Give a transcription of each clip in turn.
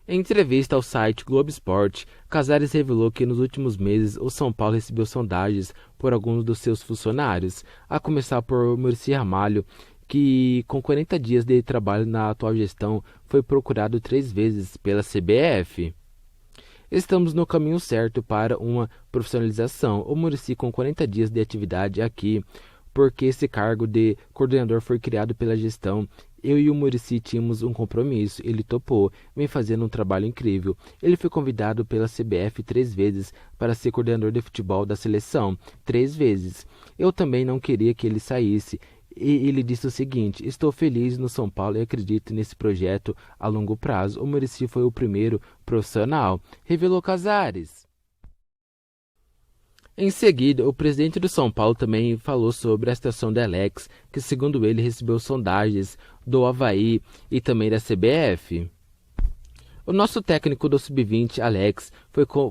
Em entrevista ao site Globo Esporte, Casares revelou que nos últimos meses o São Paulo recebeu sondagens por alguns dos seus funcionários, a começar por Muricy Ramalho, que com 40 dias de trabalho na atual gestão foi procurado 3 vezes pela CBF. Estamos no caminho certo para uma profissionalização. O Muricy com 40 dias de atividade aqui, porque esse cargo de coordenador foi criado pela gestão. Eu e o Muricy tínhamos um compromisso, ele topou, vem fazendo um trabalho incrível. Ele foi convidado pela CBF 3 vezes para ser coordenador de futebol da seleção, 3 vezes. Eu também não queria que ele saísse. E ele disse o seguinte: estou feliz no São Paulo e acredito nesse projeto a longo prazo. O Muricy foi o primeiro profissional, revelou Casares. Em seguida, o presidente do São Paulo também falou sobre a situação de Alex, que segundo ele recebeu sondagens do Avaí e também da CBF. O nosso técnico do Sub-20, Alex,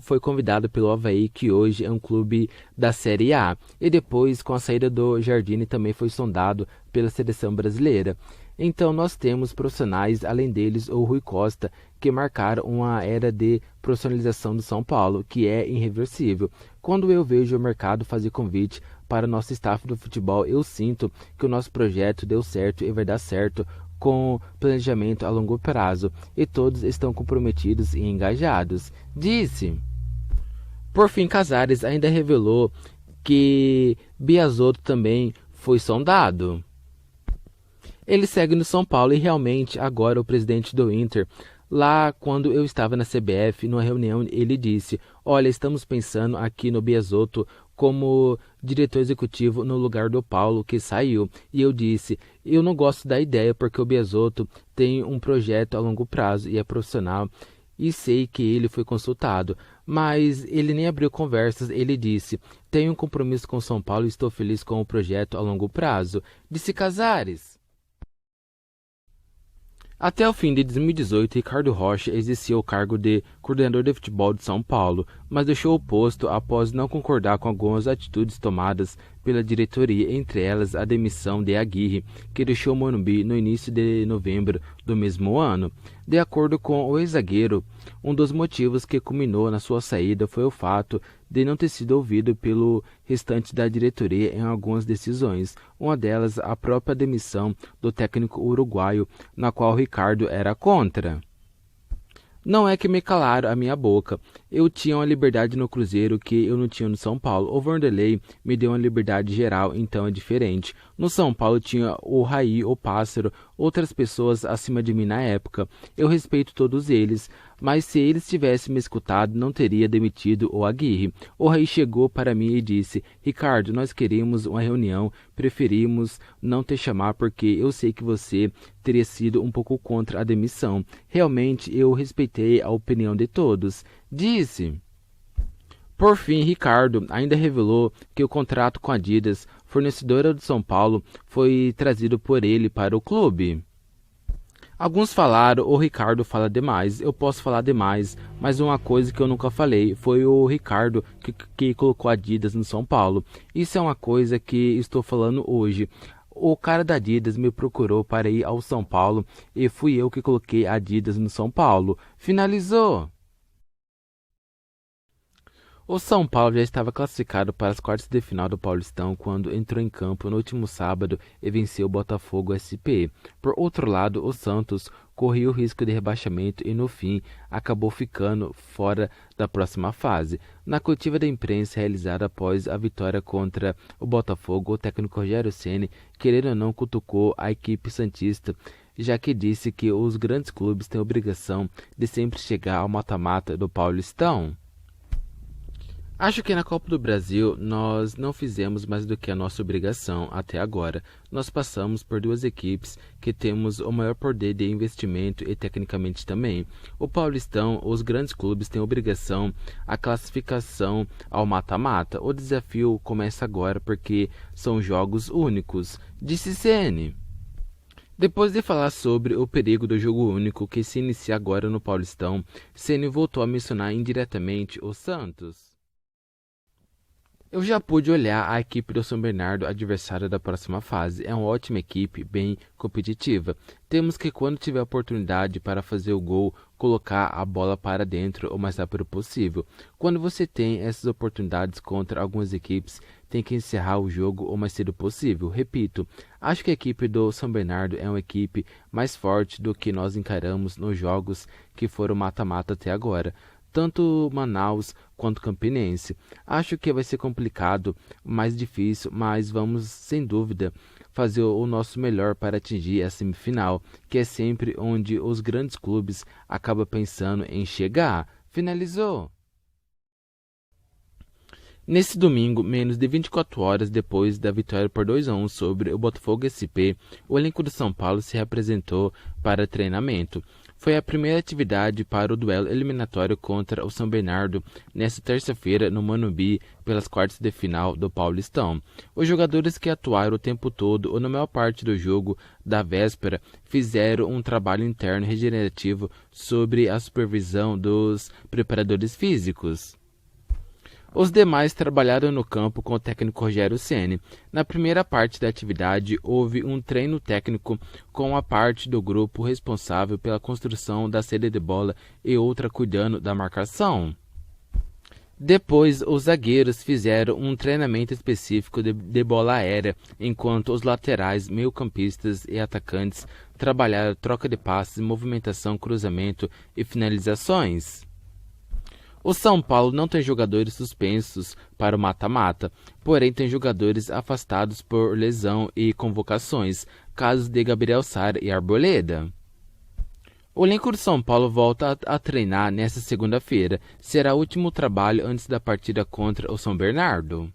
foi convidado pelo Avaí, que hoje é um clube da Série A, e depois, com a saída do Jardine, também foi sondado pela seleção brasileira. Então, nós temos profissionais, além deles, o Rui Costa, que marcaram uma era de profissionalização do São Paulo, que é irreversível. Quando eu vejo o mercado fazer convite para o nosso staff do futebol, eu sinto que o nosso projeto deu certo e vai dar certo com planejamento a longo prazo, e todos estão comprometidos e engajados, disse. Por fim, Casares ainda revelou que Biasotto também foi sondado. Ele segue no São Paulo e realmente agora o presidente do Inter, lá quando eu estava na CBF, numa reunião, ele disse: olha, estamos pensando aqui no Biasotto como diretor executivo no lugar do Paulo, que saiu. E eu disse: eu não gosto da ideia porque o Biasotto tem um projeto a longo prazo e é profissional. E sei que ele foi consultado, mas ele nem abriu conversas. Ele disse: tenho um compromisso com São Paulo e estou feliz com o projeto a longo prazo, disse Casares. Até o fim de 2018, Ricardo Rocha exercia o cargo de coordenador de futebol de São Paulo, mas deixou o posto após não concordar com algumas atitudes tomadas pela diretoria, entre elas a demissão de Aguirre, que deixou o Morumbi no início de novembro do mesmo ano. De acordo com o ex-zagueiro, um dos motivos que culminou na sua saída foi o fato de não ter sido ouvido pelo restante da diretoria em algumas decisões, uma delas a própria demissão do técnico uruguaio, na qual Ricardo era contra. Não é que me calaram a minha boca. Eu tinha uma liberdade no Cruzeiro que eu não tinha no São Paulo. O Vanderlei me deu uma liberdade geral, então é diferente. No São Paulo tinha o Raí, o Pássaro, outras pessoas acima de mim na época. Eu respeito todos eles, mas se eles tivessem me escutado, não teria demitido o Aguirre. O Raí chegou para mim e disse: Ricardo, nós queríamos uma reunião, preferimos não te chamar porque eu sei que você teria sido um pouco contra a demissão. Realmente eu respeitei a opinião de todos, disse. Por fim, Ricardo ainda revelou que o contrato com a Adidas, fornecedora do São Paulo, foi trazido por ele para o clube. Alguns falaram: o Ricardo fala demais. Eu posso falar demais, mas uma coisa que eu nunca falei foi o Ricardo que colocou a Adidas no São Paulo. Isso é uma coisa que estou falando hoje. O cara da Adidas me procurou para ir ao São Paulo e fui eu que coloquei a Adidas no São Paulo. Finalizou. O São Paulo já estava classificado para as quartas de final do Paulistão quando entrou em campo no último sábado e venceu o Botafogo SP. Por outro lado, o Santos corria o risco de rebaixamento e no fim acabou ficando fora da próxima fase. Na coletiva da imprensa realizada após a vitória contra o Botafogo, o técnico Rogério Ceni, querendo ou não, cutucou a equipe santista, já que disse que os grandes clubes têm a obrigação de sempre chegar ao mata-mata do Paulistão. Acho que na Copa do Brasil nós não fizemos mais do que a nossa obrigação até agora. Nós passamos por 2 equipes que temos o maior poder de investimento e tecnicamente também. O Paulistão, os grandes clubes têm obrigação a classificação ao mata-mata. O desafio começa agora porque são jogos únicos, disse Ceni. Depois de falar sobre o perigo do jogo único que se inicia agora no Paulistão, Ceni voltou a mencionar indiretamente o Santos. Eu já pude olhar a equipe do São Bernardo, adversária da próxima fase. É uma ótima equipe, bem competitiva. Temos que, quando tiver oportunidade para fazer o gol, colocar a bola para dentro o mais rápido possível. Quando você tem essas oportunidades contra algumas equipes, tem que encerrar o jogo o mais cedo possível. Repito, acho que a equipe do São Bernardo é uma equipe mais forte do que nós encaramos nos jogos que foram mata-mata até agora. Tanto Manaus quanto Campinense. Acho que vai ser complicado, mais difícil, mas vamos, sem dúvida, fazer o nosso melhor para atingir a semifinal, que é sempre onde os grandes clubes acabam pensando em chegar. Finalizou! Nesse domingo, menos de 24 horas depois da vitória por 2-1 sobre o Botafogo SP, o elenco do São Paulo se reapresentou para treinamento. Foi a primeira atividade para o duelo eliminatório contra o São Bernardo nesta terça-feira no Morumbi pelas quartas de final do Paulistão. Os jogadores que atuaram o tempo todo ou na maior parte do jogo da véspera fizeram um trabalho interno regenerativo sob a supervisão dos preparadores físicos. Os demais trabalharam no campo com o técnico Rogério Ceni. Na primeira parte da atividade, houve um treino técnico com a parte do grupo responsável pela construção da saída de bola e outra cuidando da marcação. Depois, os zagueiros fizeram um treinamento específico de bola aérea, enquanto os laterais, meio-campistas e atacantes trabalharam troca de passes, movimentação, cruzamento e finalizações. O São Paulo não tem jogadores suspensos para o mata-mata, porém tem jogadores afastados por lesão e convocações, casos de Gabriel Sara e Arboleda. O elenco do São Paulo volta a treinar nesta segunda-feira. Será o último trabalho antes da partida contra o São Bernardo.